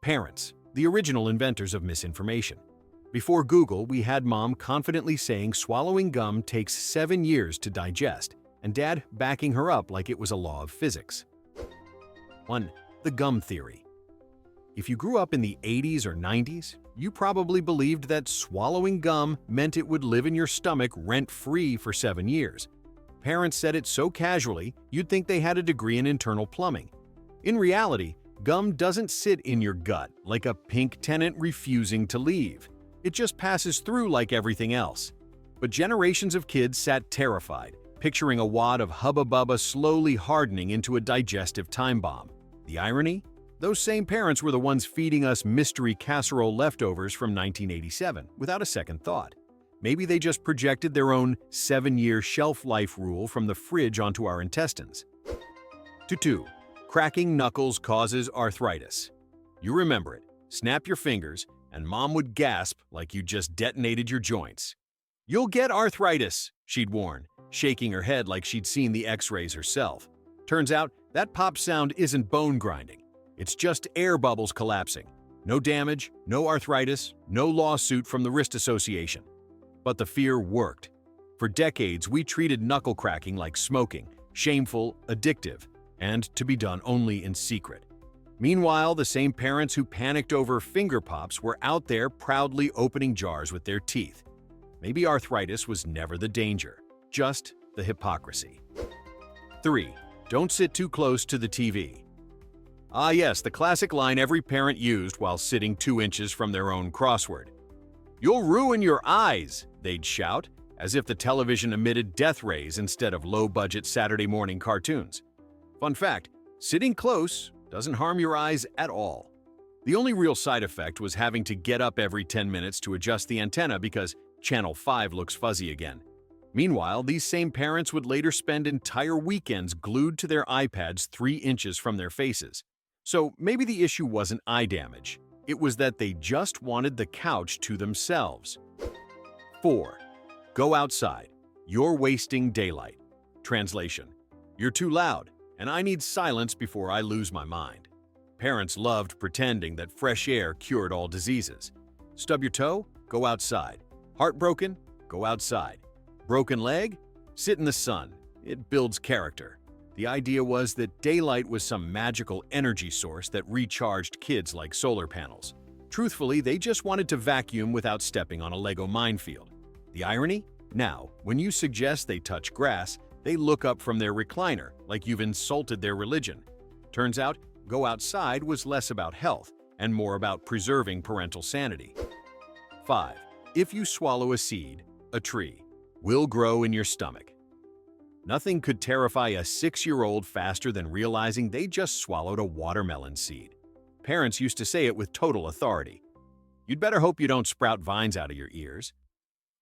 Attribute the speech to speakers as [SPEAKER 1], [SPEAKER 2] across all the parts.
[SPEAKER 1] Parents, the original inventors of misinformation. Before Google, we had mom confidently saying swallowing gum takes 7 years to digest, and dad backing her up like it was a law of physics. 1. The gum theory. If you grew up in the 80s or 90s, you probably believed that swallowing gum meant it would live in your stomach rent-free for 7 years. Parents said it so casually, you'd think they had a degree in internal plumbing. In reality, gum doesn't sit in your gut like a pink tenant refusing to leave. It just passes through like everything else. But generations of kids sat terrified, picturing a wad of Hubba Bubba slowly hardening into a digestive time bomb. The irony? Those same parents were the ones feeding us mystery casserole leftovers from 1987 without a second thought. Maybe they just projected their own 7-year shelf life rule from the fridge onto our intestines. 2. Cracking knuckles causes arthritis. You remember it. Snap your fingers, and mom would gasp like you just detonated your joints. "You'll get arthritis," she'd warn, shaking her head like she'd seen the x-rays herself. Turns out, that pop sound isn't bone grinding. It's just air bubbles collapsing. No damage, no arthritis, no lawsuit from the Wrist Association. But the fear worked. For decades, we treated knuckle cracking like smoking, shameful, addictive, and to be done only in secret. Meanwhile, the same parents who panicked over finger pops were out there proudly opening jars with their teeth. Maybe arthritis was never the danger, just the hypocrisy. 3. Don't sit too close to the TV. Ah yes, the classic line every parent used while sitting 2 inches from their own crossword. "You'll ruin your eyes," they'd shout, as if the television emitted death rays instead of low-budget Saturday morning cartoons. Fun fact, sitting close doesn't harm your eyes at all. The only real side effect was having to get up every 10 minutes to adjust the antenna because Channel 5 looks fuzzy again. Meanwhile, these same parents would later spend entire weekends glued to their iPads 3 inches from their faces. So maybe the issue wasn't eye damage. It was that they just wanted the couch to themselves. 4. Go outside. You're wasting daylight. Translation: You're too loud, and I need silence before I lose my mind. Parents loved pretending that fresh air cured all diseases. Stub your toe? Go outside. Heartbroken? Go outside. Broken leg? Sit in the sun. It builds character. The idea was that daylight was some magical energy source that recharged kids like solar panels. Truthfully, they just wanted to vacuum without stepping on a Lego minefield. The irony? Now, when you suggest they touch grass, they look up from their recliner like you've insulted their religion. Turns out, go outside was less about health and more about preserving parental sanity. 5. If you swallow a seed, a tree will grow in your stomach. Nothing could terrify a 6-year-old faster than realizing they just swallowed a watermelon seed. Parents used to say it with total authority. You'd better hope you don't sprout vines out of your ears.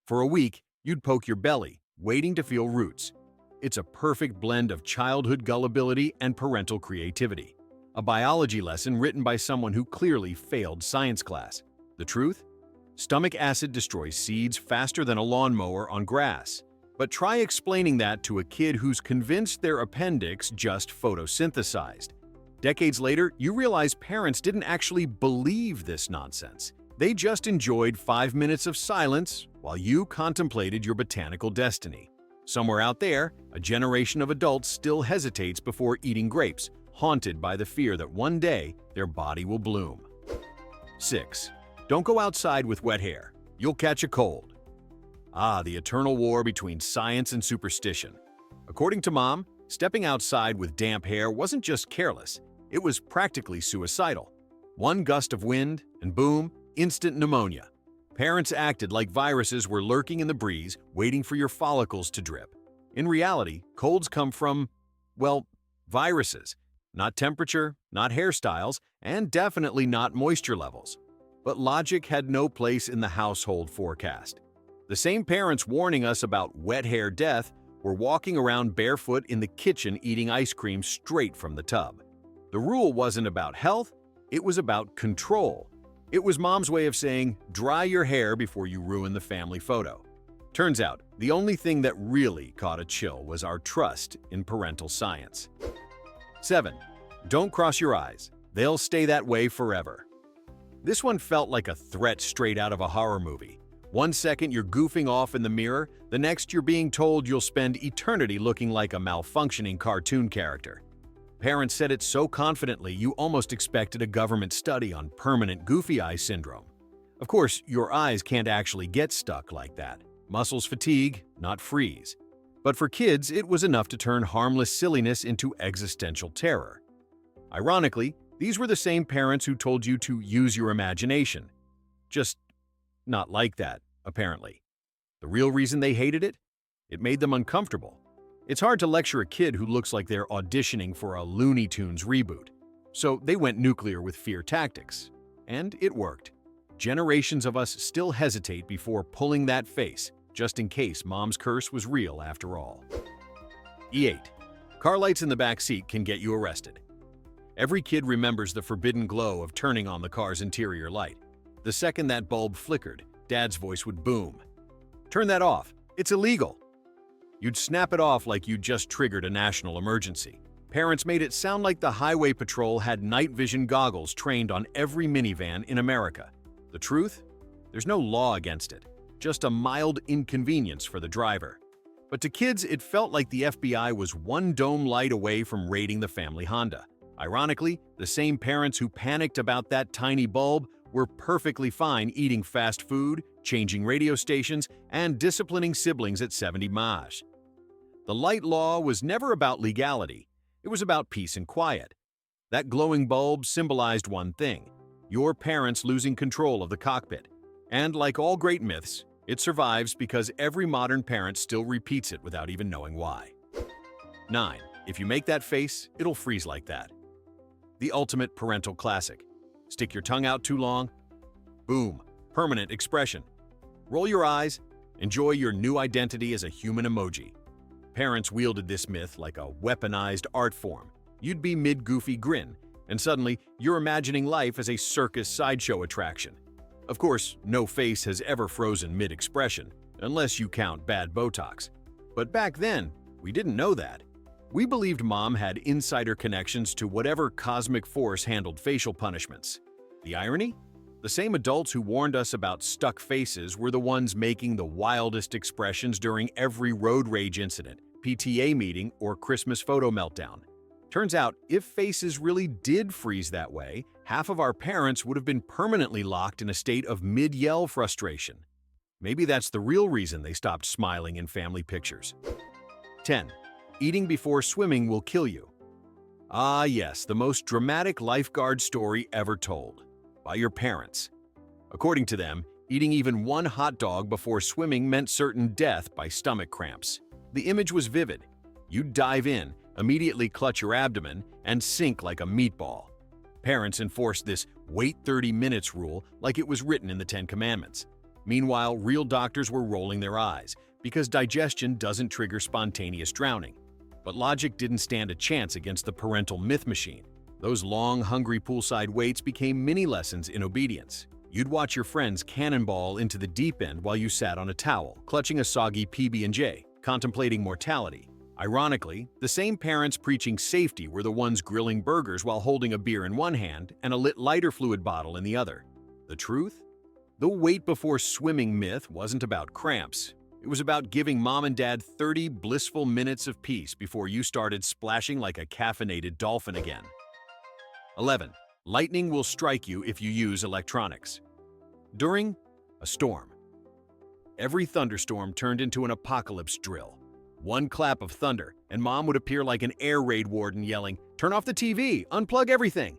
[SPEAKER 1] For a week, you'd poke your belly, waiting to feel roots. It's a perfect blend of childhood gullibility and parental creativity. A biology lesson written by someone who clearly failed science class. The truth? Stomach acid destroys seeds faster than a lawnmower on grass. But try explaining that to a kid who's convinced their appendix just photosynthesized. Decades later, you realize parents didn't actually believe this nonsense. They just enjoyed 5 minutes of silence while you contemplated your botanical destiny. Somewhere out there, a generation of adults still hesitates before eating grapes, haunted by the fear that one day their body will bloom. 6. Don't go outside with wet hair. You'll catch a cold. Ah, the eternal war between science and superstition. According to mom, stepping outside with damp hair wasn't just careless, it was practically suicidal. One gust of wind, and boom, instant pneumonia. Parents acted like viruses were lurking in the breeze, waiting for your follicles to drip. In reality, colds come from, well, viruses. Not temperature, not hairstyles, and definitely not moisture levels. But logic had no place in the household forecast. The same parents warning us about wet hair death were walking around barefoot in the kitchen eating ice cream straight from the tub. The rule wasn't about health, it was about control. It was mom's way of saying, dry your hair before you ruin the family photo. Turns out, the only thing that really caught a chill was our trust in parental science. 7. Don't cross your eyes. They'll stay that way forever. This one felt like a threat straight out of a horror movie. One second you're goofing off in the mirror, the next you're being told you'll spend eternity looking like a malfunctioning cartoon character. Parents said it so confidently you almost expected a government study on permanent goofy eye syndrome. Of course, your eyes can't actually get stuck like that. Muscles fatigue, not freeze. But for kids, it was enough to turn harmless silliness into existential terror. Ironically, these were the same parents who told you to use your imagination. Just not like that, apparently. The real reason they hated it? It made them uncomfortable. It's hard to lecture a kid who looks like they're auditioning for a Looney Tunes reboot. So they went nuclear with fear tactics. And it worked. Generations of us still hesitate before pulling that face, just in case mom's curse was real after all. E8. Car lights in the back seat can get you arrested. Every kid remembers the forbidden glow of turning on the car's interior light. The second that bulb flickered, Dad's voice would boom. "Turn that off. It's illegal." You'd snap it off like you'd just triggered a national emergency. Parents made it sound like the highway patrol had night vision goggles trained on every minivan in America. The truth? There's no law against it, just a mild inconvenience for the driver. But to kids, it felt like the FBI was one dome light away from raiding the family Honda. Ironically, the same parents who panicked about that tiny bulb were perfectly fine eating fast food, changing radio stations, and disciplining siblings at 70 miles. The light law was never about legality. It was about peace and quiet. That glowing bulb symbolized one thing: your parents losing control of the cockpit. And like all great myths, it survives because every modern parent still repeats it without even knowing why. 9. If you make that face, it'll freeze like that. The ultimate parental classic. Stick your tongue out too long? Boom, permanent expression. Roll your eyes, enjoy your new identity as a human emoji. Parents wielded this myth like a weaponized art form. You'd be mid-goofy grin, and suddenly you're imagining life as a circus sideshow attraction. Of course, no face has ever frozen mid-expression, unless you count bad Botox. But back then, we didn't know that. We believed mom had insider connections to whatever cosmic force handled facial punishments. The irony? The same adults who warned us about stuck faces were the ones making the wildest expressions during every road rage incident, PTA meeting, or Christmas photo meltdown. Turns out, if faces really did freeze that way, half of our parents would have been permanently locked in a state of mid-yell frustration. Maybe that's the real reason they stopped smiling in family pictures. 10. Eating before swimming will kill you. Ah yes, the most dramatic lifeguard story ever told. By your parents. According to them, eating even one hot dog before swimming meant certain death by stomach cramps. The image was vivid. You'd dive in, immediately clutch your abdomen, and sink like a meatball. Parents enforced this wait 30 minutes rule like it was written in the Ten Commandments. Meanwhile, real doctors were rolling their eyes because digestion doesn't trigger spontaneous drowning. But logic didn't stand a chance against the parental myth machine. Those long, hungry poolside waits became mini lessons in obedience. You'd watch your friends cannonball into the deep end while you sat on a towel, clutching a soggy PB&J, contemplating mortality. Ironically, the same parents preaching safety were the ones grilling burgers while holding a beer in one hand and a lit lighter fluid bottle in the other. The truth? The wait before swimming myth wasn't about cramps. It was about giving mom and dad 30 blissful minutes of peace before you started splashing like a caffeinated dolphin again. 11. Lightning will strike you if you use electronics. During a storm. Every thunderstorm turned into an apocalypse drill. One clap of thunder, and mom would appear like an air raid warden yelling, "Turn off the TV, unplug everything."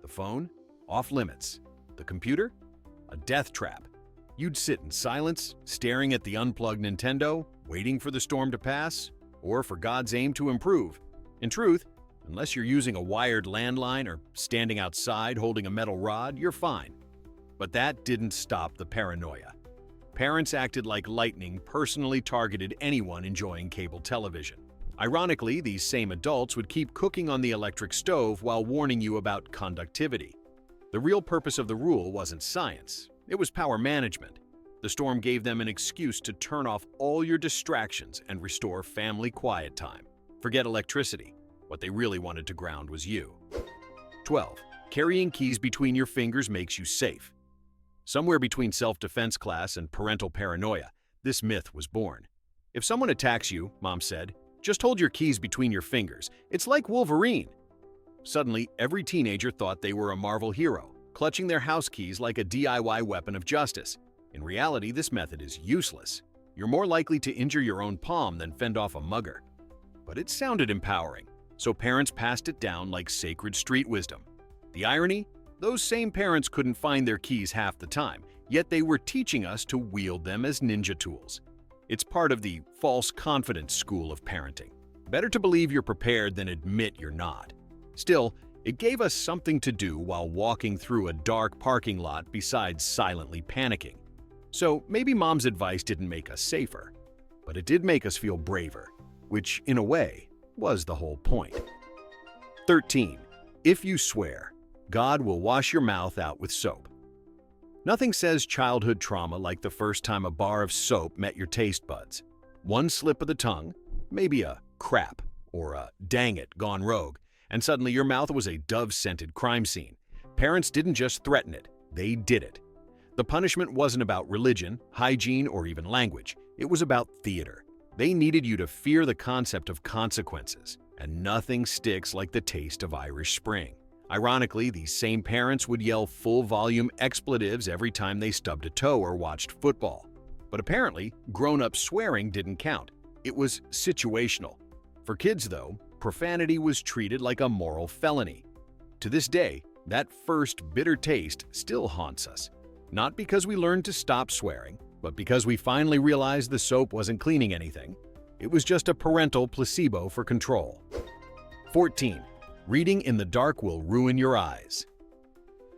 [SPEAKER 1] The phone? Off limits. The computer? A death trap. You'd sit in silence, staring at the unplugged Nintendo, waiting for the storm to pass, or for God's aim to improve. In truth, unless you're using a wired landline or standing outside holding a metal rod, you're fine. But that didn't stop the paranoia. Parents acted like lightning personally targeted anyone enjoying cable television. Ironically, these same adults would keep cooking on the electric stove while warning you about conductivity. The real purpose of the rule wasn't science, it was power management. The storm gave them an excuse to turn off all your distractions and restore family quiet time. Forget electricity. What they really wanted to ground was you. 12. Carrying keys between your fingers makes you safe. Somewhere between self-defense class and parental paranoia, this myth was born. If someone attacks you, Mom said, just hold your keys between your fingers. It's like Wolverine. Suddenly, every teenager thought they were a Marvel hero, clutching their house keys like a DIY weapon of justice. In reality, this method is useless. You're more likely to injure your own palm than fend off a mugger. But it sounded empowering, so parents passed it down like sacred street wisdom. The irony? Those same parents couldn't find their keys half the time, yet they were teaching us to wield them as ninja tools. It's part of the false confidence school of parenting. Better to believe you're prepared than admit you're not. Still, it gave us something to do while walking through a dark parking lot besides silently panicking. So maybe Mom's advice didn't make us safer, but it did make us feel braver, which, in a way, was the whole point. 13. If you swear, God will wash your mouth out with soap. Nothing says childhood trauma like the first time a bar of soap met your taste buds. One slip of the tongue, maybe a crap or a dang it gone rogue, and suddenly your mouth was a dove-scented crime scene. Parents didn't just threaten it, they did it. The punishment wasn't about religion, hygiene, or even language. It was about theater. They needed you to fear the concept of consequences, and nothing sticks like the taste of Irish Spring. Ironically, these same parents would yell full-volume expletives every time they stubbed a toe or watched football. But apparently, grown-up swearing didn't count. It was situational. For kids, though, profanity was treated like a moral felony. To this day, that first bitter taste still haunts us. Not because we learned to stop swearing, but because we finally realized the soap wasn't cleaning anything. It was just a parental placebo for control. 14. Reading in the dark will ruin your eyes.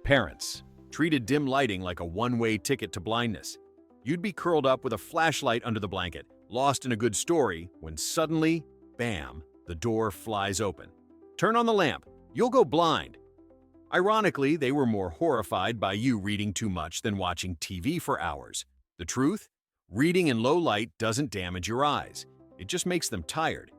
[SPEAKER 1] Parents treated dim lighting like a one-way ticket to blindness. You'd be curled up with a flashlight under the blanket, lost in a good story, when suddenly, bam, the door flies open. Turn on the lamp, you'll go blind. Ironically, they were more horrified by you reading too much than watching TV for hours. The truth? Reading in low light doesn't damage your eyes. It just makes them tired.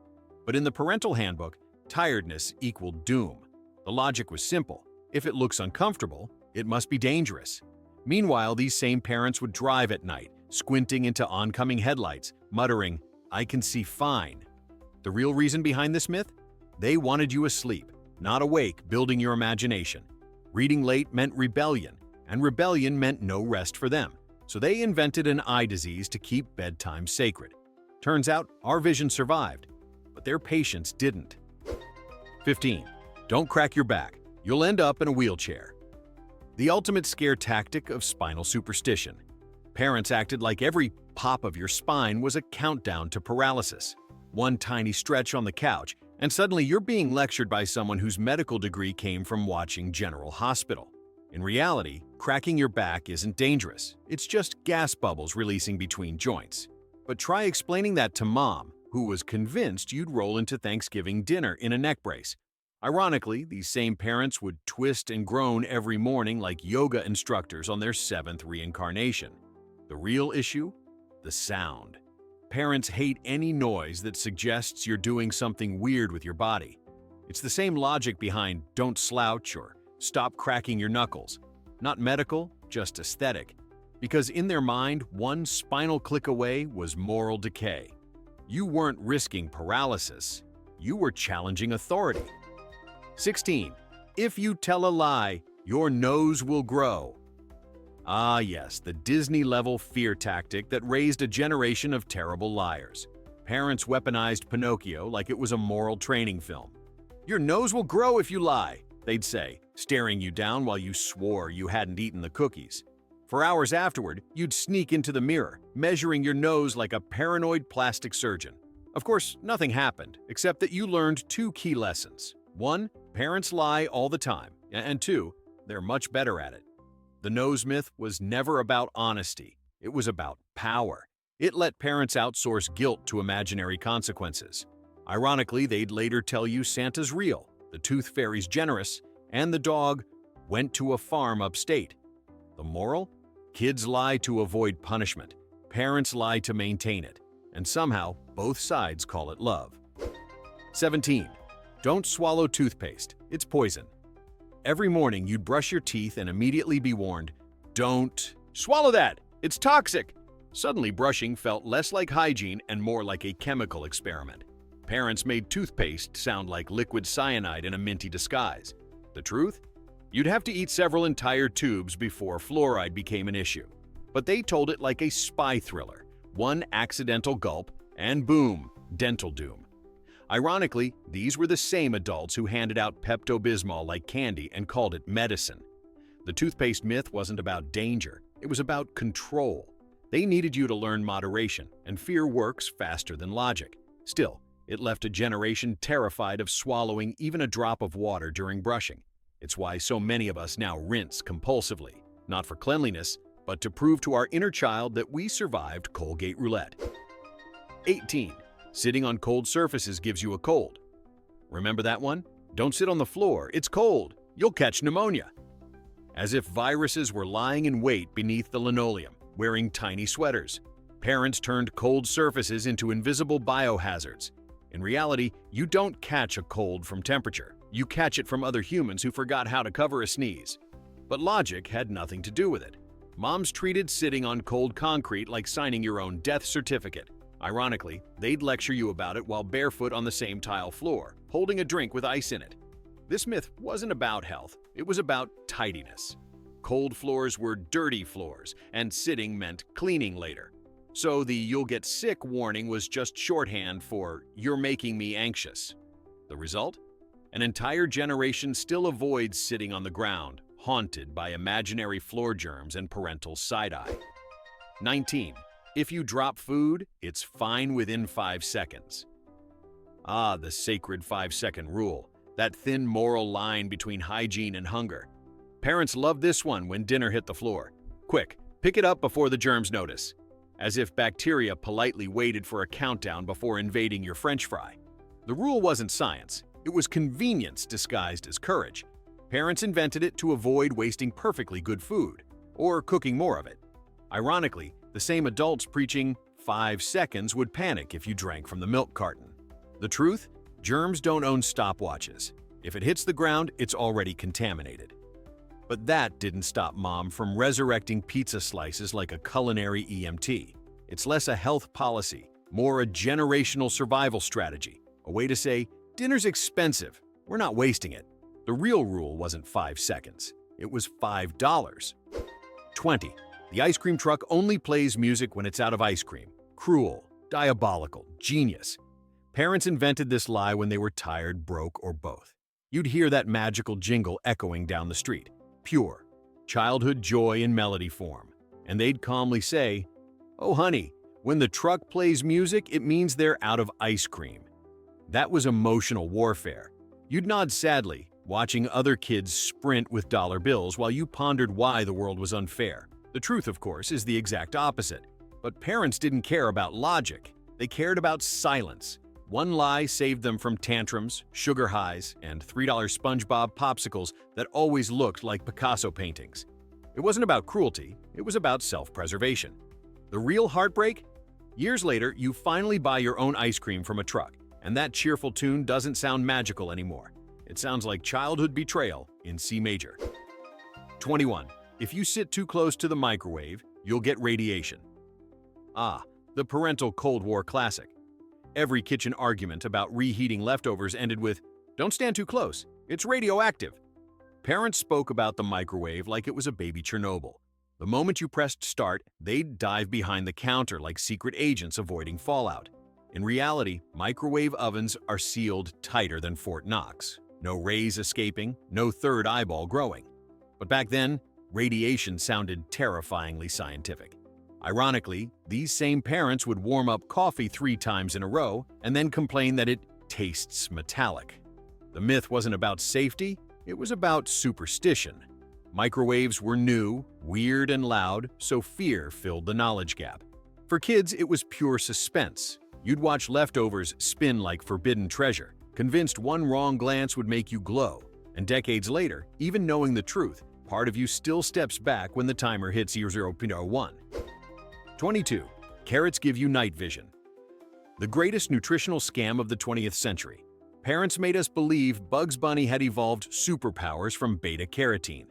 [SPEAKER 1] But in the parental handbook, tiredness equaled doom. The logic was simple. If it looks uncomfortable, it must be dangerous. Meanwhile, these same parents would drive at night, squinting into oncoming headlights, muttering, "I can see fine." The real reason behind this myth? They wanted you asleep, not awake, building your imagination. Reading late meant rebellion, and rebellion meant no rest for them. So they invented an eye disease to keep bedtime sacred. Turns out, our vision survived, but their patience didn't. 15. Don't crack your back. You'll end up in a wheelchair. The ultimate scare tactic of spinal superstition. Parents acted like every pop of your spine was a countdown to paralysis. One tiny stretch on the couch, and suddenly you're being lectured by someone whose medical degree came from watching General Hospital. In reality, cracking your back isn't dangerous. It's just gas bubbles releasing between joints. But try explaining that to Mom, who was convinced you'd roll into Thanksgiving dinner in a neck brace. Ironically, these same parents would twist and groan every morning like yoga instructors on their 7th reincarnation. The real issue? The sound. Parents hate any noise that suggests you're doing something weird with your body. It's the same logic behind "don't slouch" or "stop cracking your knuckles." Not medical, just aesthetic. Because in their mind, one spinal click away was moral decay. You weren't risking paralysis. You were challenging authority. 16. If you tell a lie, your nose will grow. Ah yes, the Disney-level fear tactic that raised a generation of terrible liars. Parents weaponized Pinocchio like it was a moral training film. "Your nose will grow if you lie," they'd say, staring you down while you swore you hadn't eaten the cookies. For hours afterward, you'd sneak into the mirror, measuring your nose like a paranoid plastic surgeon. Of course, nothing happened, except that you learned 2 key lessons. 1. Parents lie all the time, and 2. They're much better at it. The nose myth was never about honesty. It was about power. It let parents outsource guilt to imaginary consequences. Ironically, they'd later tell you Santa's real, the tooth fairy's generous, and the dog went to a farm upstate. The moral? Kids lie to avoid punishment. Parents lie to maintain it. And somehow, both sides call it love. 17. Don't swallow toothpaste. It's poison. Every morning, you'd brush your teeth and immediately be warned, "Don't swallow that, it's toxic." Suddenly, brushing felt less like hygiene and more like a chemical experiment. Parents made toothpaste sound like liquid cyanide in a minty disguise. The truth? You'd have to eat several entire tubes before fluoride became an issue. But they told it like a spy thriller. One accidental gulp, and boom, dental doom. Ironically, these were the same adults who handed out Pepto-Bismol like candy and called it medicine. The toothpaste myth wasn't about danger, it was about control. They needed you to learn moderation, and fear works faster than logic. Still, it left a generation terrified of swallowing even a drop of water during brushing. It's why so many of us now rinse compulsively, not for cleanliness, but to prove to our inner child that we survived Colgate Roulette. 18. Sitting on cold surfaces gives you a cold. Remember that one? Don't sit on the floor, it's cold, you'll catch pneumonia. As if viruses were lying in wait beneath the linoleum, wearing tiny sweaters. Parents turned cold surfaces into invisible biohazards. In reality, you don't catch a cold from temperature. You catch it from other humans who forgot how to cover a sneeze. But logic had nothing to do with it. Moms treated sitting on cold concrete like signing your own death certificate. Ironically, they'd lecture you about it while barefoot on the same tile floor, holding a drink with ice in it. This myth wasn't about health, it was about tidiness. Cold floors were dirty floors, and sitting meant cleaning later. So the "you'll get sick" warning was just shorthand for "you're making me anxious." The result? An entire generation still avoids sitting on the ground, haunted by imaginary floor germs and parental side-eye. 19. If you drop food, it's fine within 5 seconds. Ah, the sacred 5-second rule, that thin moral line between hygiene and hunger. Parents loved this one when dinner hit the floor. Quick, pick it up before the germs notice. As if bacteria politely waited for a countdown before invading your French fry. The rule wasn't science, it was convenience disguised as courage. Parents invented it to avoid wasting perfectly good food, or cooking more of it. Ironically, the same adults preaching 5 seconds would panic if you drank from the milk carton. The truth? Germs don't own stopwatches. If it hits the ground, it's already contaminated. But that didn't stop Mom from resurrecting pizza slices like a culinary EMT. It's less a health policy, more a generational survival strategy, a way to say, dinner's expensive, we're not wasting it. The real rule wasn't 5 seconds, it was $5. 20. The ice cream truck only plays music when it's out of ice cream. Cruel, diabolical, genius. Parents invented this lie when they were tired, broke, or both. You'd hear that magical jingle echoing down the street. Pure, childhood joy in melody form. And they'd calmly say, "Oh honey, when the truck plays music, it means they're out of ice cream." That was emotional warfare. You'd nod sadly, watching other kids sprint with dollar bills while you pondered why the world was unfair. The truth, of course, is the exact opposite. But parents didn't care about logic. They cared about silence. One lie saved them from tantrums, sugar highs, and $3 SpongeBob popsicles that always looked like Picasso paintings. It wasn't about cruelty, it was about self-preservation. The real heartbreak? Years later, you finally buy your own ice cream from a truck, and that cheerful tune doesn't sound magical anymore. It sounds like childhood betrayal in C major. 21. If you sit too close to the microwave, you'll get radiation. Ah, the parental Cold War classic. Every kitchen argument about reheating leftovers ended with, "Don't stand too close, it's radioactive." Parents spoke about the microwave like it was a baby Chernobyl. The moment you pressed start, they'd dive behind the counter like secret agents avoiding fallout. In reality, microwave ovens are sealed tighter than Fort Knox. No rays escaping, no third eyeball growing. But back then, radiation sounded terrifyingly scientific. Ironically, these same parents would warm up coffee 3 times in a row and then complain that it tastes metallic. The myth wasn't about safety, it was about superstition. Microwaves were new, weird, and loud, so fear filled the knowledge gap. For kids, it was pure suspense. You'd watch leftovers spin like forbidden treasure, convinced one wrong glance would make you glow. And decades later, even knowing the truth, part of you still steps back when the timer hits 0.01. 22. Carrots give you night vision. The greatest nutritional scam of the 20th century. Parents made us believe Bugs Bunny had evolved superpowers from beta-carotene.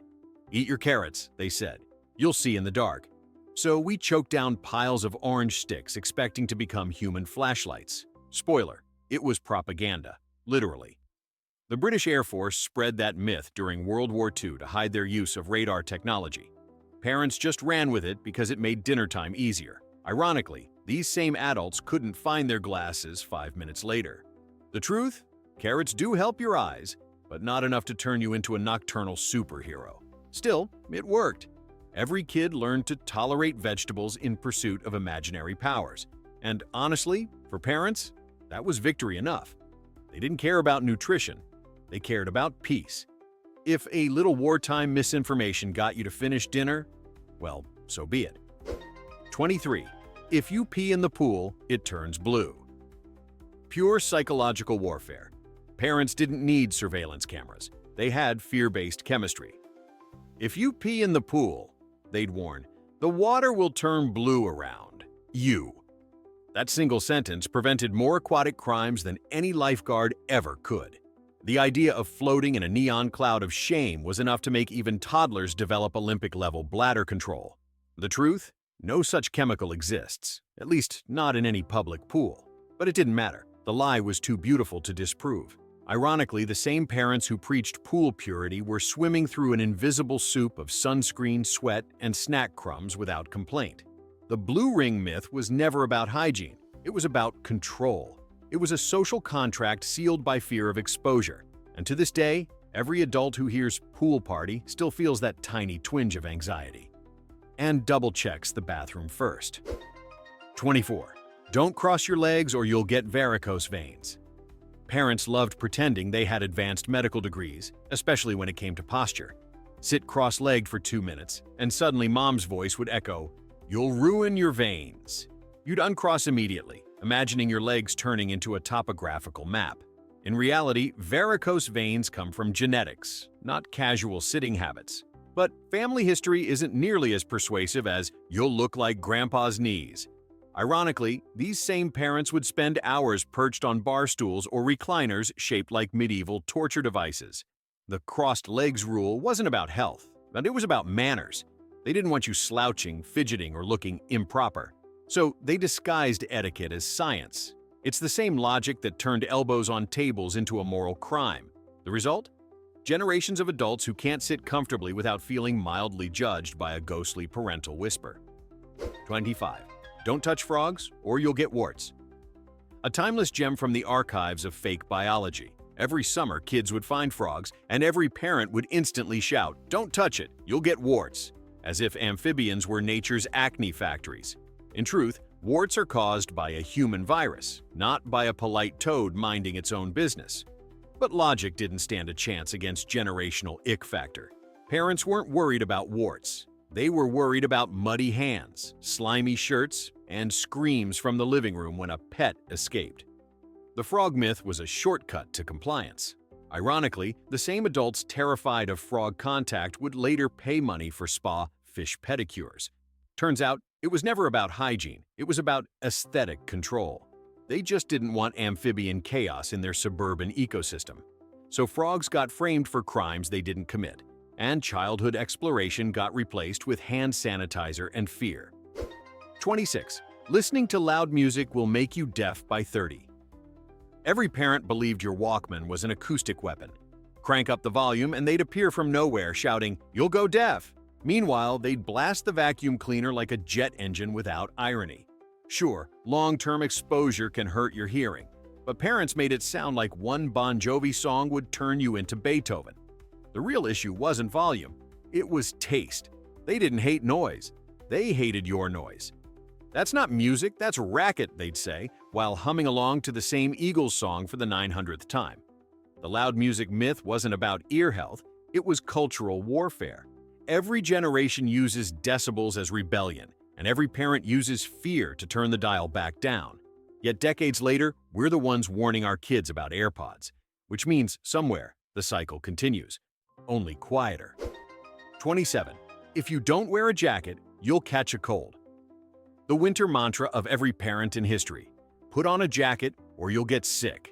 [SPEAKER 1] Eat your carrots, they said. You'll see in the dark. So we choked down piles of orange sticks expecting to become human flashlights. Spoiler, it was propaganda, literally. The British Air Force spread that myth during World War II to hide their use of radar technology. Parents just ran with it because it made dinner time easier. Ironically, these same adults couldn't find their glasses 5 minutes later. The truth? Carrots do help your eyes, but not enough to turn you into a nocturnal superhero. Still, it worked. Every kid learned to tolerate vegetables in pursuit of imaginary powers. And honestly, for parents, that was victory enough. They didn't care about nutrition. They cared about peace. If a little wartime misinformation got you to finish dinner, well, so be it. 23. If you pee in the pool, it turns blue. Pure psychological warfare. Parents didn't need surveillance cameras. They had fear-based chemistry. If you pee in the pool, they'd warn, the water will turn blue around you. That single sentence prevented more aquatic crimes than any lifeguard ever could. The idea of floating in a neon cloud of shame was enough to make even toddlers develop Olympic-level bladder control. The truth? No such chemical exists, at least not in any public pool. But it didn't matter. The lie was too beautiful to disprove. Ironically, the same parents who preached pool purity were swimming through an invisible soup of sunscreen, sweat, and snack crumbs without complaint. The blue ring myth was never about hygiene. It was about control. It was a social contract sealed by fear of exposure. And to this day, every adult who hears pool party still feels that tiny twinge of anxiety. And double-checks the bathroom first. 24. Don't cross your legs or you'll get varicose veins. Parents loved pretending they had advanced medical degrees, especially when it came to posture. Sit cross-legged for 2 minutes, and suddenly mom's voice would echo, "You'll ruin your veins." You'd uncross immediately, imagining your legs turning into a topographical map. In reality, varicose veins come from genetics, not casual sitting habits. But family history isn't nearly as persuasive as "you'll look like grandpa's knees." Ironically, these same parents would spend hours perched on bar stools or recliners shaped like medieval torture devices. The crossed legs rule wasn't about health, but it was about manners. They didn't want you slouching, fidgeting, or looking improper. So they disguised etiquette as science. It's the same logic that turned elbows on tables into a moral crime. The result? Generations of adults who can't sit comfortably without feeling mildly judged by a ghostly parental whisper. 25. Don't touch frogs or you'll get warts. A timeless gem from the archives of fake biology. Every summer, kids would find frogs, and every parent would instantly shout, "Don't touch it, you'll get warts," as if amphibians were nature's acne factories. In truth, warts are caused by a human virus, not by a polite toad minding its own business. But logic didn't stand a chance against generational ick factor. Parents weren't worried about warts. They were worried about muddy hands, slimy shirts, and screams from the living room when a pet escaped. The frog myth was a shortcut to compliance. Ironically, the same adults terrified of frog contact would later pay money for spa fish pedicures. Turns out, it was never about hygiene, it was about aesthetic control. They just didn't want amphibian chaos in their suburban ecosystem. So frogs got framed for crimes they didn't commit, and childhood exploration got replaced with hand sanitizer and fear. 26. Listening to loud music will make you deaf by 30. Every parent believed your Walkman was an acoustic weapon. Crank up the volume and they'd appear from nowhere shouting, "You'll go deaf." Meanwhile, they'd blast the vacuum cleaner like a jet engine without irony. Sure, long-term exposure can hurt your hearing, but parents made it sound like one Bon Jovi song would turn you into Beethoven. The real issue wasn't volume, it was taste. They didn't hate noise, they hated your noise. "That's not music, that's racket," they'd say, while humming along to the same Eagles song for the 900th time. The loud music myth wasn't about ear health, it was cultural warfare. Every generation uses decibels as rebellion, and every parent uses fear to turn the dial back down. Yet decades later, we're the ones warning our kids about AirPods, which means somewhere the cycle continues, only quieter. 27. If you don't wear a jacket, you'll catch a cold. The winter mantra of every parent in history: put on a jacket or you'll get sick.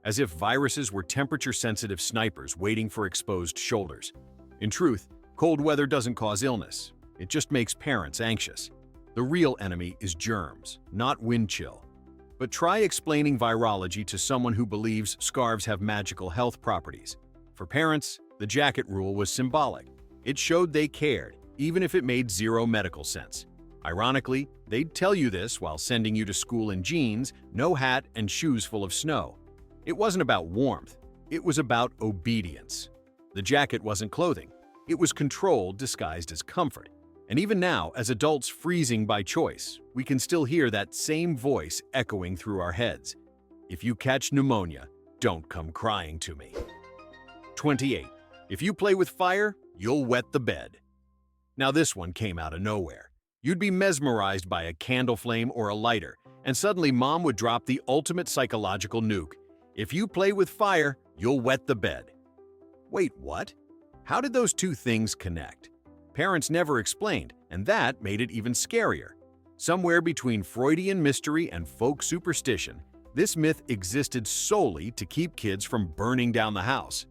[SPEAKER 1] as if viruses were temperature-sensitive snipers waiting for exposed shoulders. In truth, cold weather doesn't cause illness. It just makes parents anxious. The real enemy is germs, not wind chill. But try explaining virology to someone who believes scarves have magical health properties. For parents, the jacket rule was symbolic. It showed they cared, even if it made zero medical sense. Ironically, they'd tell you this while sending you to school in jeans, no hat, and shoes full of snow. It wasn't about warmth. It was about obedience. The jacket wasn't clothing. It was control disguised as comfort. And even now, as adults freezing by choice, we can still hear that same voice echoing through our heads. If you catch pneumonia, don't come crying to me. 28. If you play with fire, you'll wet the bed. Now this one came out of nowhere. You'd be mesmerized by a candle flame or a lighter, and suddenly mom would drop the ultimate psychological nuke. If you play with fire, you'll wet the bed. Wait, what? How did those two things connect? Parents never explained, and that made it even scarier. Somewhere between Freudian mystery and folk superstition, this myth existed solely to keep kids from burning down the house.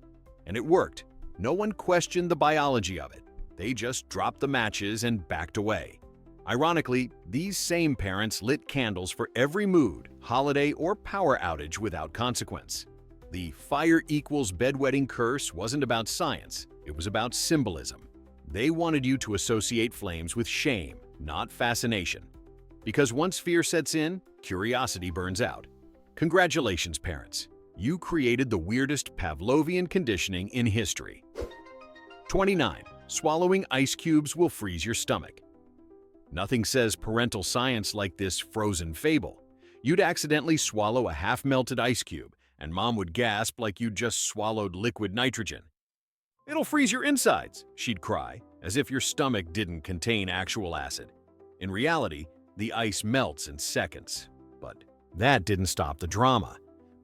[SPEAKER 1] And it worked. No one questioned the biology of it. They just dropped the matches and backed away. Ironically, these same parents lit candles for every mood, holiday, or power outage without consequence. The fire equals bedwetting curse wasn't about science, it was about symbolism. They wanted you to associate flames with shame, not fascination. Because once fear sets in, curiosity burns out. Congratulations, parents. You created the weirdest Pavlovian conditioning in history. 29. Swallowing ice cubes will freeze your stomach. Nothing says parental science like this frozen fable. You'd accidentally swallow a half-melted ice cube, and mom would gasp like you'd just swallowed liquid nitrogen. "It'll freeze your insides," she'd cry, as if your stomach didn't contain actual acid. In reality, the ice melts in seconds. But that didn't stop the drama.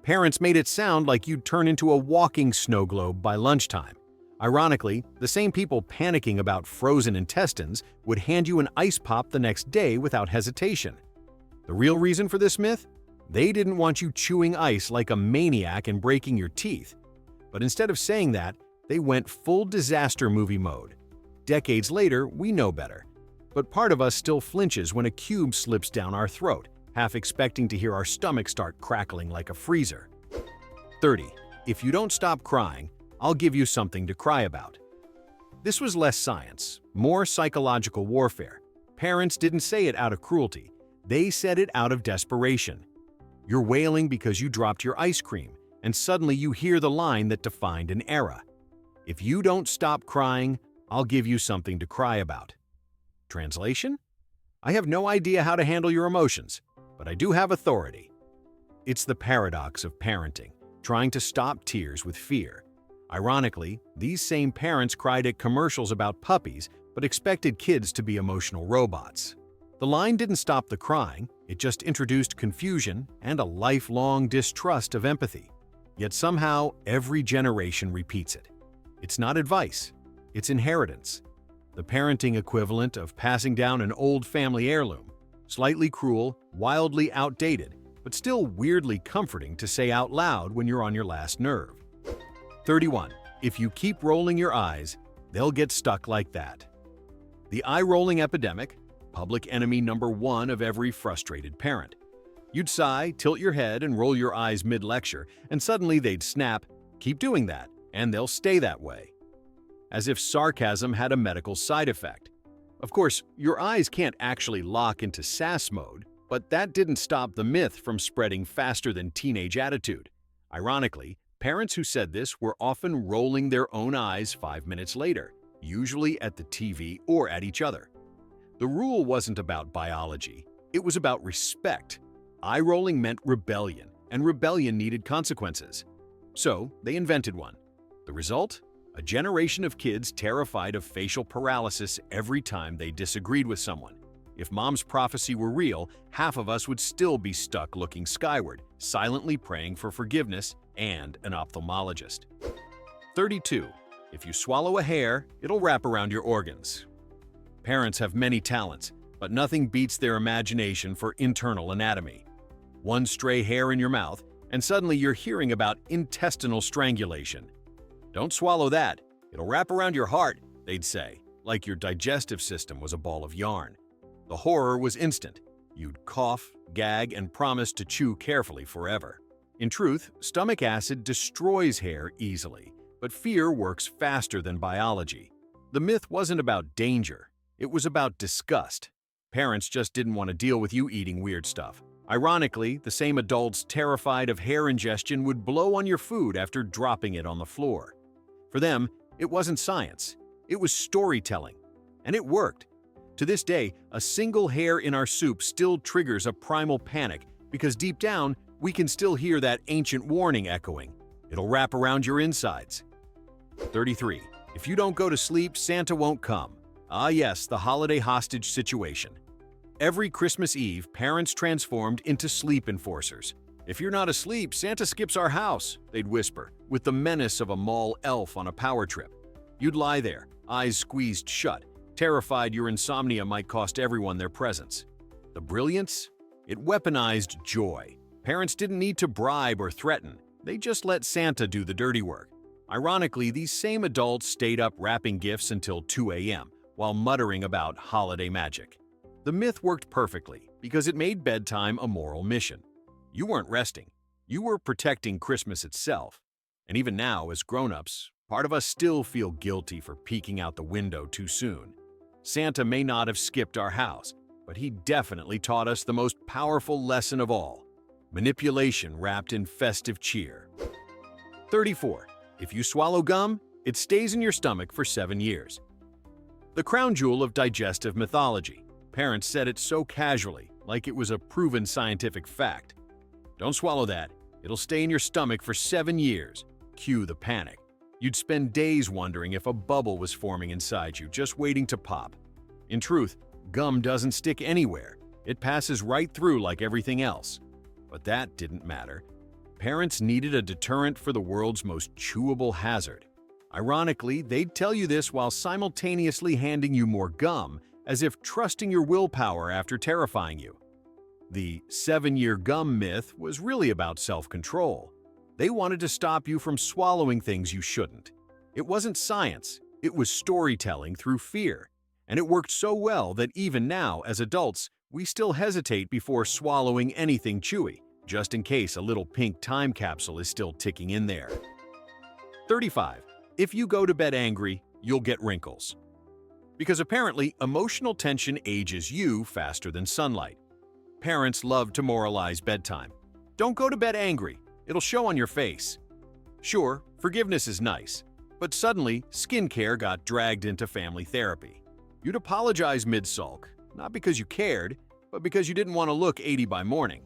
[SPEAKER 1] Parents made it sound like you'd turn into a walking snow globe by lunchtime. Ironically, the same people panicking about frozen intestines would hand you an ice pop the next day without hesitation. The real reason for this myth? They didn't want you chewing ice like a maniac and breaking your teeth. But instead of saying that, they went full disaster movie mode. Decades later, we know better. But part of us still flinches when a cube slips down our throat, half expecting to hear our stomach start crackling like a freezer. 30. If you don't stop crying, I'll give you something to cry about. This was less science, more psychological warfare. Parents didn't say it out of cruelty. They said it out of desperation. You're wailing because you dropped your ice cream, and suddenly you hear the line that defined an era. If you don't stop crying, I'll give you something to cry about. Translation? I have no idea how to handle your emotions, but I do have authority. It's the paradox of parenting, trying to stop tears with fear. Ironically, these same parents cried at commercials about puppies but expected kids to be emotional robots. The line didn't stop the crying, it just introduced confusion and a lifelong distrust of empathy. Yet somehow, every generation repeats it. It's not advice, it's inheritance. The parenting equivalent of passing down an old family heirloom. Slightly cruel, wildly outdated, but still weirdly comforting to say out loud when you're on your last nerve. 31. If you keep rolling your eyes, they'll get stuck like that. The eye-rolling epidemic, public enemy number one of every frustrated parent. You'd sigh, tilt your head, and roll your eyes mid-lecture, and suddenly they'd snap, "Keep doing that, and they'll stay that way." As if sarcasm had a medical side effect. Of course, your eyes can't actually lock into SAS mode, but that didn't stop the myth from spreading faster than teenage attitude. Ironically, parents who said this were often rolling their own eyes 5 minutes later, usually at the TV or at each other. The rule wasn't about biology, it was about respect. Eye-rolling meant rebellion, and rebellion needed consequences. So, they invented one. The result? A generation of kids terrified of facial paralysis every time they disagreed with someone. If mom's prophecy were real, half of us would still be stuck looking skyward, silently praying for forgiveness and an ophthalmologist. 32. If you swallow a hair, it'll wrap around your organs. Parents have many talents, but nothing beats their imagination for internal anatomy. One stray hair in your mouth, and suddenly you're hearing about intestinal strangulation. "Don't swallow that. It'll wrap around your heart," they'd say, like your digestive system was a ball of yarn. The horror was instant. You'd cough, gag, and promise to chew carefully forever. In truth, stomach acid destroys hair easily, but fear works faster than biology. The myth wasn't about danger. It was about disgust. Parents just didn't want to deal with you eating weird stuff. Ironically, the same adults terrified of hair ingestion would blow on your food after dropping it on the floor. For them, it wasn't science. It was storytelling. And it worked. To this day, a single hair in our soup still triggers a primal panic because deep down, we can still hear that ancient warning echoing. It'll wrap around your insides. 33. If you don't go to sleep, Santa won't come. Ah yes, the holiday hostage situation. Every Christmas Eve, parents transformed into sleep enforcers. "If you're not asleep, Santa skips our house," they'd whisper, with the menace of a mall elf on a power trip. You'd lie there, eyes squeezed shut, terrified your insomnia might cost everyone their presents. The brilliance? It weaponized joy. Parents didn't need to bribe or threaten. They just let Santa do the dirty work. Ironically, these same adults stayed up wrapping gifts until 2 a.m. while muttering about holiday magic. The myth worked perfectly because it made bedtime a moral mission. You weren't resting. You were protecting Christmas itself. And even now, as grown-ups, part of us still feel guilty for peeking out the window too soon. Santa may not have skipped our house, but he definitely taught us the most powerful lesson of all: manipulation wrapped in festive cheer. 34. If you swallow gum, it stays in your stomach for 7 years. The crown jewel of digestive mythology. Parents said it so casually, like it was a proven scientific fact. "Don't swallow that. It'll stay in your stomach for 7 years. Cue the panic. You'd spend days wondering if a bubble was forming inside you, just waiting to pop. In truth, gum doesn't stick anywhere. It passes right through like everything else. But that didn't matter. Parents needed a deterrent for the world's most chewable hazard. Ironically, they'd tell you this while simultaneously handing you more gum, as if trusting your willpower after terrifying you. The 7-year gum myth was really about self-control. They wanted to stop you from swallowing things you shouldn't. It wasn't science, it was storytelling through fear. And it worked so well that even now, as adults, we still hesitate before swallowing anything chewy, just in case a little pink time capsule is still ticking in there. 35. If you go to bed angry, you'll get wrinkles. Because apparently, emotional tension ages you faster than sunlight. Parents love to moralize bedtime. Don't go to bed angry. It'll show on your face. Sure, forgiveness is nice, but suddenly, skincare got dragged into family therapy. You'd apologize mid-sulk, not because you cared, but because you didn't want to look 80 by morning.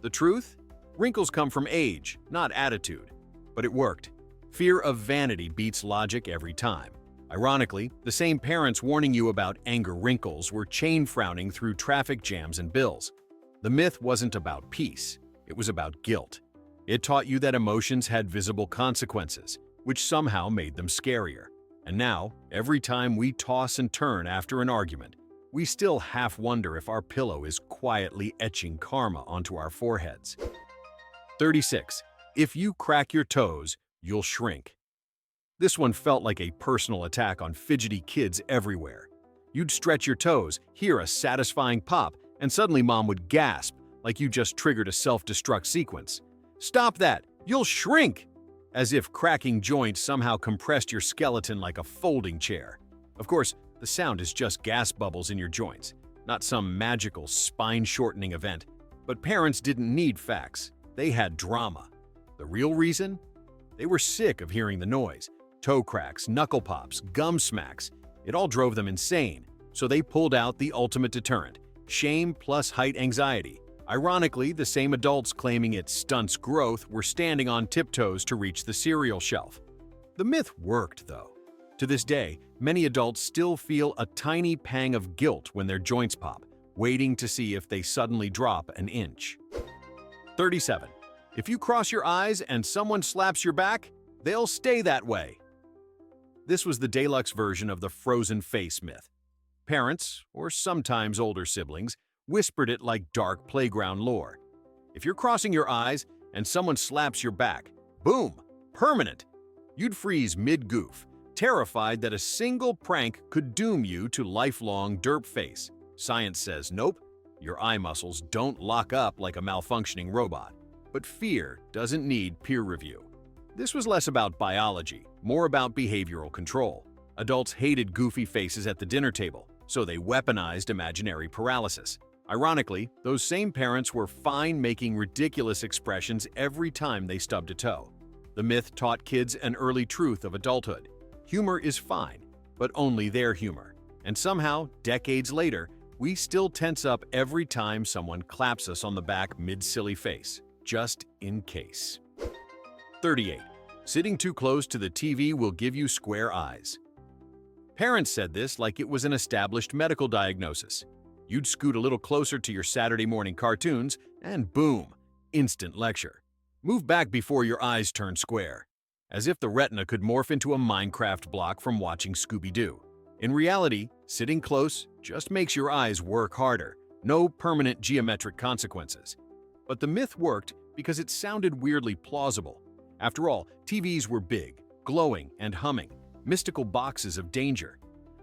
[SPEAKER 1] The truth? Wrinkles come from age, not attitude. But it worked. Fear of vanity beats logic every time. Ironically, the same parents warning you about anger wrinkles were chain-frowning through traffic jams and bills. The myth wasn't about peace, it was about guilt. It taught you that emotions had visible consequences, which somehow made them scarier. And now, every time we toss and turn after an argument, we still half wonder if our pillow is quietly etching karma onto our foreheads. 36. If you crack your toes, you'll shrink. This one felt like a personal attack on fidgety kids everywhere. You'd stretch your toes, hear a satisfying pop, and suddenly mom would gasp like you just triggered a self-destruct sequence. "Stop that! You'll shrink!" As if cracking joints somehow compressed your skeleton like a folding chair. Of course, the sound is just gas bubbles in your joints, not some magical spine-shortening event. But parents didn't need facts. They had drama. The real reason? They were sick of hearing the noise. Toe cracks, knuckle pops, gum smacks. It all drove them insane, so they pulled out the ultimate deterrent: shame plus height anxiety. Ironically, the same adults claiming it stunts growth were standing on tiptoes to reach the cereal shelf. The myth worked, though. To this day, many adults still feel a tiny pang of guilt when their joints pop, waiting to see if they suddenly drop an inch. 37. If you cross your eyes and someone slaps your back, they'll stay that way. This was the deluxe version of the frozen face myth. Parents, or sometimes older siblings, whispered it like dark playground lore. If you're crossing your eyes and someone slaps your back. Boom! Permanent! You'd freeze mid-goof, terrified that a single prank could doom you to lifelong derp face. Science says nope, your eye muscles don't lock up like a malfunctioning robot. But fear doesn't need peer review. This was less about biology, more about behavioral control. Adults hated goofy faces at the dinner table, so they weaponized imaginary paralysis. Ironically, those same parents were fine making ridiculous expressions every time they stubbed a toe. The myth taught kids an early truth of adulthood. Humor is fine, but only their humor. And somehow, decades later, we still tense up every time someone claps us on the back mid-silly face, just in case. 38. Sitting too close to the TV will give you square eyes. Parents said this like it was an established medical diagnosis. You'd scoot a little closer to your Saturday morning cartoons, and boom, instant lecture. Move back before your eyes turn square. As if the retina could morph into a Minecraft block from watching Scooby-Doo. In reality, sitting close just makes your eyes work harder. No permanent geometric consequences. But the myth worked because it sounded weirdly plausible. After all, TVs were big, glowing, and humming, mystical boxes of danger.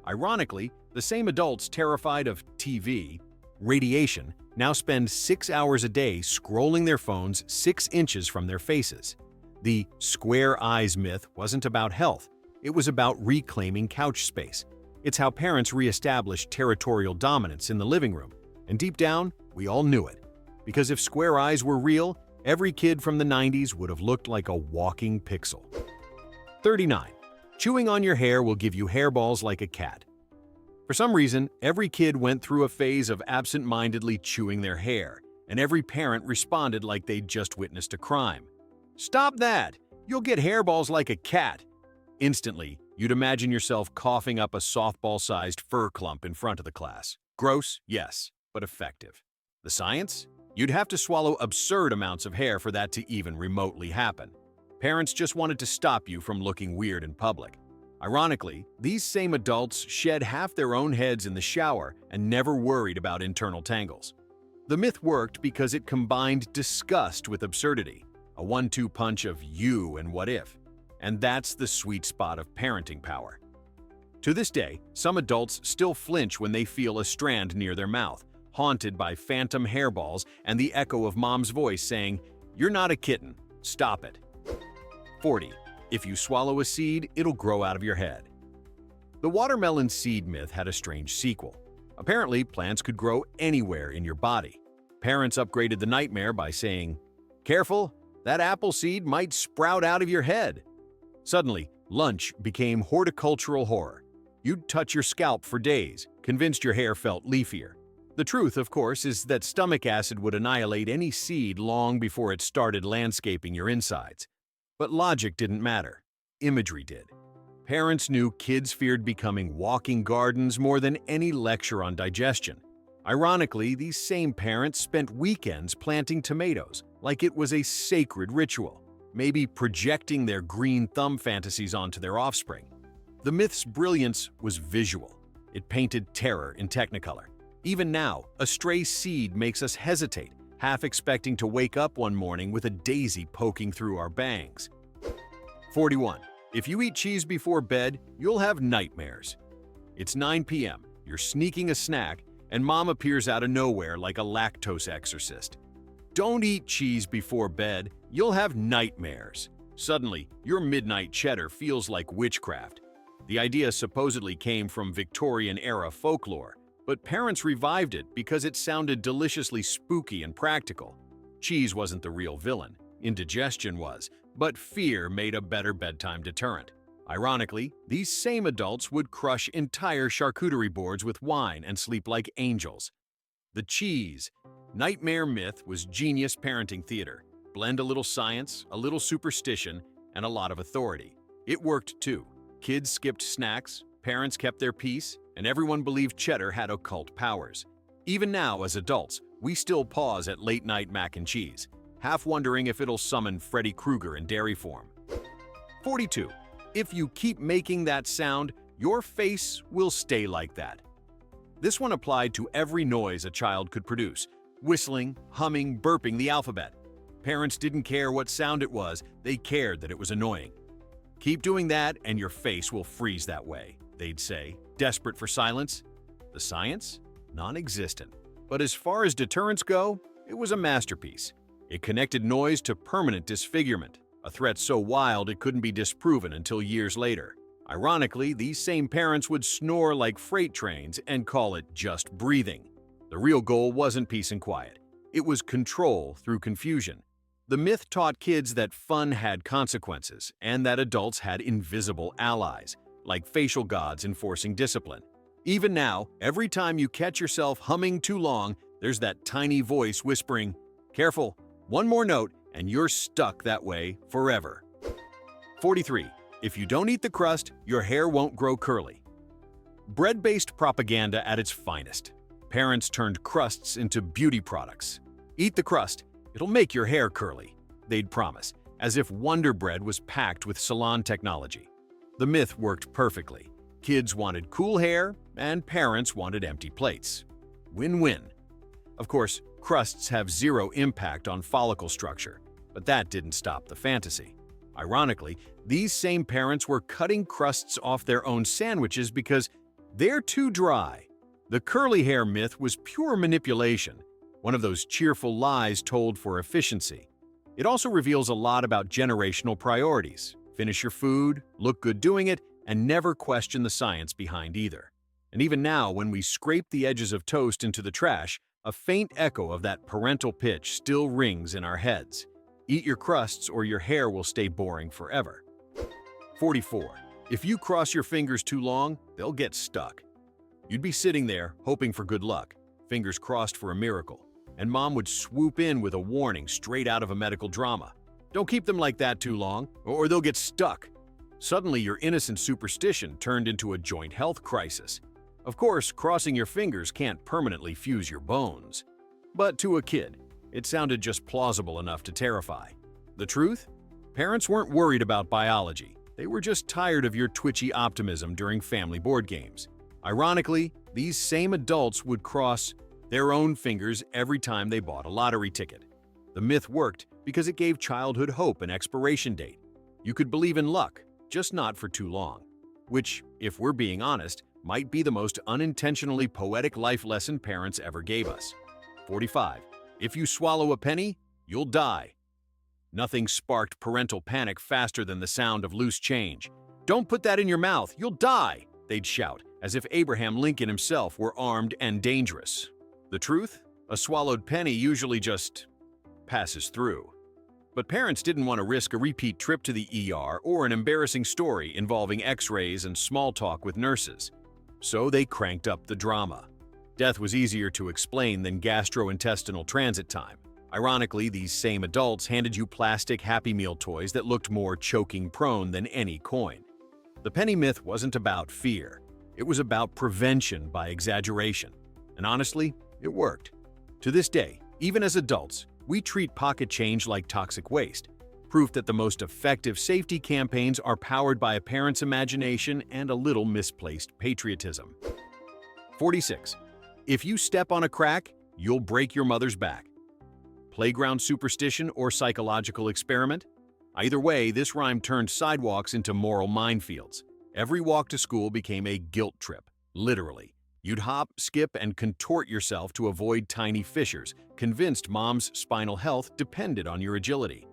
[SPEAKER 1] Ironically, the same adults terrified of TV, radiation, now spend 6 hours a day scrolling their phones 6 inches from their faces. The square eyes myth wasn't about health, it was about reclaiming couch space. It's how parents reestablished territorial dominance in the living room, and deep down, we all knew it. Because if square eyes were real, every kid from the 90s would have looked like a walking pixel. 39. Chewing on your hair will give you hairballs like a cat. For some reason, every kid went through a phase of absent-mindedly chewing their hair, and every parent responded like they'd just witnessed a crime. "Stop that! You'll get hairballs like a cat!" Instantly, you'd imagine yourself coughing up a softball-sized fur clump in front of the class. Gross, yes, but effective. The science? You'd have to swallow absurd amounts of hair for that to even remotely happen. Parents just wanted to stop you from looking weird in public. Ironically, these same adults shed half their own heads in the shower and never worried about internal tangles. The myth worked because it combined disgust with absurdity, a 1-2 punch of you and what if. And that's the sweet spot of parenting power. To this day, some adults still flinch when they feel a strand near their mouth, haunted by phantom hairballs and the echo of mom's voice saying, "You're not a kitten, stop it." 40. If you swallow a seed, it'll grow out of your head. The watermelon seed myth had a strange sequel. Apparently, plants could grow anywhere in your body. Parents upgraded the nightmare by saying, "Careful, that apple seed might sprout out of your head." Suddenly, lunch became horticultural horror. You'd touch your scalp for days, convinced your hair felt leafier. The truth, of course, is that stomach acid would annihilate any seed long before it started landscaping your insides. But logic didn't matter. Imagery did. Parents knew kids feared becoming walking gardens more than any lecture on digestion. Ironically, these same parents spent weekends planting tomatoes like it was a sacred ritual, maybe projecting their green thumb fantasies onto their offspring. The myth's brilliance was visual. It painted terror in Technicolor. Even now, a stray seed makes us hesitate, half expecting to wake up one morning with a daisy poking through our bangs. 41. If you eat cheese before bed, you'll have nightmares. It's 9 p.m., you're sneaking a snack, and mom appears out of nowhere like a lactose exorcist. Don't eat cheese before bed, you'll have nightmares. Suddenly, your midnight cheddar feels like witchcraft. The idea supposedly came from Victorian-era folklore, but parents revived it because it sounded deliciously spooky and practical. Cheese wasn't the real villain, indigestion was, but fear made a better bedtime deterrent. Ironically, these same adults would crush entire charcuterie boards with wine and sleep like angels. The cheese nightmare myth was genius parenting theater. Blend a little science, a little superstition, and a lot of authority. It worked too. Kids skipped snacks, parents kept their peace, and everyone believed cheddar had occult powers. Even now, as adults, we still pause at late-night mac and cheese, half wondering if it'll summon Freddy Krueger in dairy form. 42. If you keep making that sound, your face will stay like that. This one applied to every noise a child could produce: whistling, humming, burping the alphabet. Parents didn't care what sound it was, they cared that it was annoying. "Keep doing that and your face will freeze that way," they'd say, desperate for silence. The science? Non-existent. But as far as deterrents go, it was a masterpiece. It connected noise to permanent disfigurement, a threat so wild it couldn't be disproven until years later. Ironically, these same parents would snore like freight trains and call it just breathing. The real goal wasn't peace and quiet. It was control through confusion. The myth taught kids that fun had consequences and that adults had invisible allies, like facial gods enforcing discipline. Even now, every time you catch yourself humming too long, there's that tiny voice whispering, "Careful, one more note and you're stuck that way forever." 43. If you don't eat the crust, your hair won't grow curly. Bread-based propaganda at its finest. Parents turned crusts into beauty products. "Eat the crust, it'll make your hair curly," they'd promise, as if Wonder Bread was packed with salon technology. The myth worked perfectly. Kids wanted cool hair, and parents wanted empty plates. Win-win. Of course, crusts have zero impact on follicle structure, but that didn't stop the fantasy. Ironically, these same parents were cutting crusts off their own sandwiches because they're too dry. The curly hair myth was pure manipulation, one of those cheerful lies told for efficiency. It also reveals a lot about generational priorities. Finish your food, look good doing it, and never question the science behind either. And even now, when we scrape the edges of toast into the trash, a faint echo of that parental pitch still rings in our heads. Eat your crusts or your hair will stay boring forever. 44. If you cross your fingers too long, they'll get stuck. You'd be sitting there, hoping for good luck, fingers crossed for a miracle, and mom would swoop in with a warning straight out of a medical drama. "Don't keep them like that too long, or they'll get stuck." Suddenly, your innocent superstition turned into a joint health crisis. Of course, crossing your fingers can't permanently fuse your bones. But to a kid, it sounded just plausible enough to terrify. The truth? Parents weren't worried about biology. They were just tired of your twitchy optimism during family board games. Ironically, these same adults would cross their own fingers every time they bought a lottery ticket. The myth worked because it gave childhood hope an expiration date. You could believe in luck, just not for too long. Which, if we're being honest, might be the most unintentionally poetic life lesson parents ever gave us. 45. If you swallow a penny, you'll die. Nothing sparked parental panic faster than the sound of loose change. "Don't put that in your mouth, you'll die," they'd shout, as if Abraham Lincoln himself were armed and dangerous. The truth? A swallowed penny usually just passes through. But parents didn't want to risk a repeat trip to the ER or an embarrassing story involving x-rays and small talk with nurses. So they cranked up the drama. Death was easier to explain than gastrointestinal transit time. Ironically, these same adults handed you plastic Happy Meal toys that looked more choking-prone than any coin. The penny myth wasn't about fear. It was about prevention by exaggeration. And honestly, it worked. To this day, even as adults, we treat pocket change like toxic waste, proof that the most effective safety campaigns are powered by a parent's imagination and a little misplaced patriotism. 46. If you step on a crack, you'll break your mother's back. Playground superstition or psychological experiment? Either way, this rhyme turned sidewalks into moral minefields. Every walk to school became a guilt trip, literally. You'd hop, skip, and contort yourself to avoid tiny fissures, convinced mom's spinal health depended on your agility.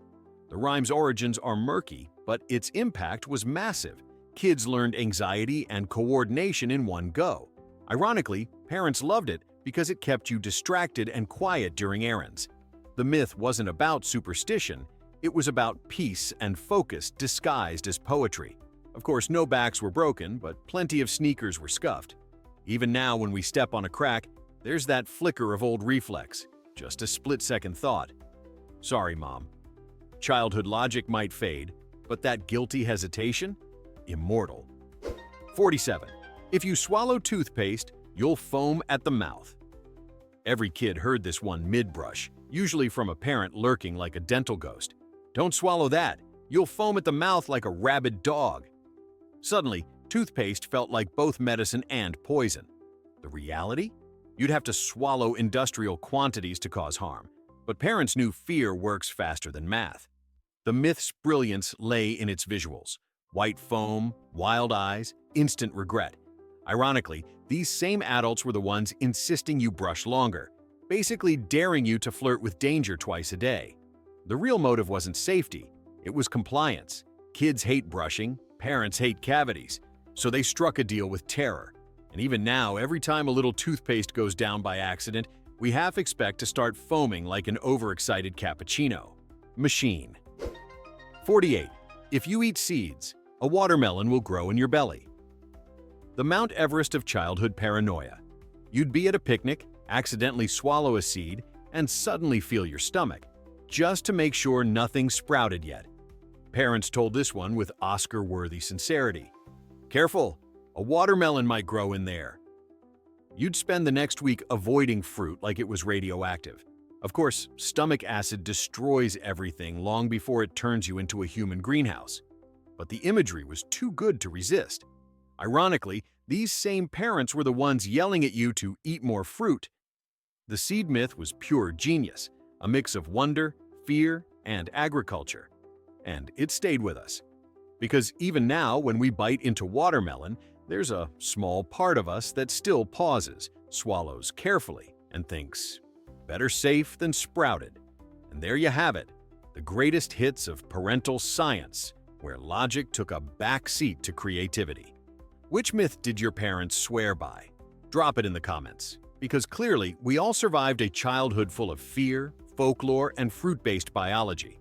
[SPEAKER 1] The rhyme's origins are murky, but its impact was massive. Kids learned anxiety and coordination in one go. Ironically, parents loved it because it kept you distracted and quiet during errands. The myth wasn't about superstition, it was about peace and focus disguised as poetry. Of course, no backs were broken, but plenty of sneakers were scuffed. Even now, when we step on a crack, there's that flicker of old reflex, just a split-second thought. Sorry, Mom. Childhood logic might fade, but that guilty hesitation? Immortal. 47. If you swallow toothpaste, you'll foam at the mouth. Every kid heard this one mid-brush, usually from a parent lurking like a dental ghost. Don't swallow that. You'll foam at the mouth like a rabid dog. Suddenly, toothpaste felt like both medicine and poison. The reality? You'd have to swallow industrial quantities to cause harm. But parents knew fear works faster than math. The myth's brilliance lay in its visuals: white foam, wild eyes, instant regret. Ironically, these same adults were the ones insisting you brush longer, basically daring you to flirt with danger twice a day. The real motive wasn't safety, it was compliance. Kids hate brushing, parents hate cavities, so they struck a deal with terror. And even now, every time a little toothpaste goes down by accident, we half expect to start foaming like an overexcited cappuccino. Machine. 48. If you eat seeds, a watermelon will grow in your belly. The Mount Everest of childhood paranoia. You'd be at a picnic, accidentally swallow a seed, and suddenly feel your stomach, just to make sure nothing sprouted yet. Parents told this one with Oscar-worthy sincerity. Careful, a watermelon might grow in there. You'd spend the next week avoiding fruit like it was radioactive. Of course, stomach acid destroys everything long before it turns you into a human greenhouse. But the imagery was too good to resist. Ironically, these same parents were the ones yelling at you to eat more fruit. The seed myth was pure genius, a mix of wonder, fear, and agriculture. And it stayed with us. Because even now, when we bite into watermelon, there's a small part of us that still pauses, swallows carefully, and thinks, better safe than sprouted. And there you have it, the greatest hits of parental science, where logic took a back seat to creativity. Which myth did your parents swear by? Drop it in the comments, because clearly we all survived a childhood full of fear, folklore, and fruit-based biology.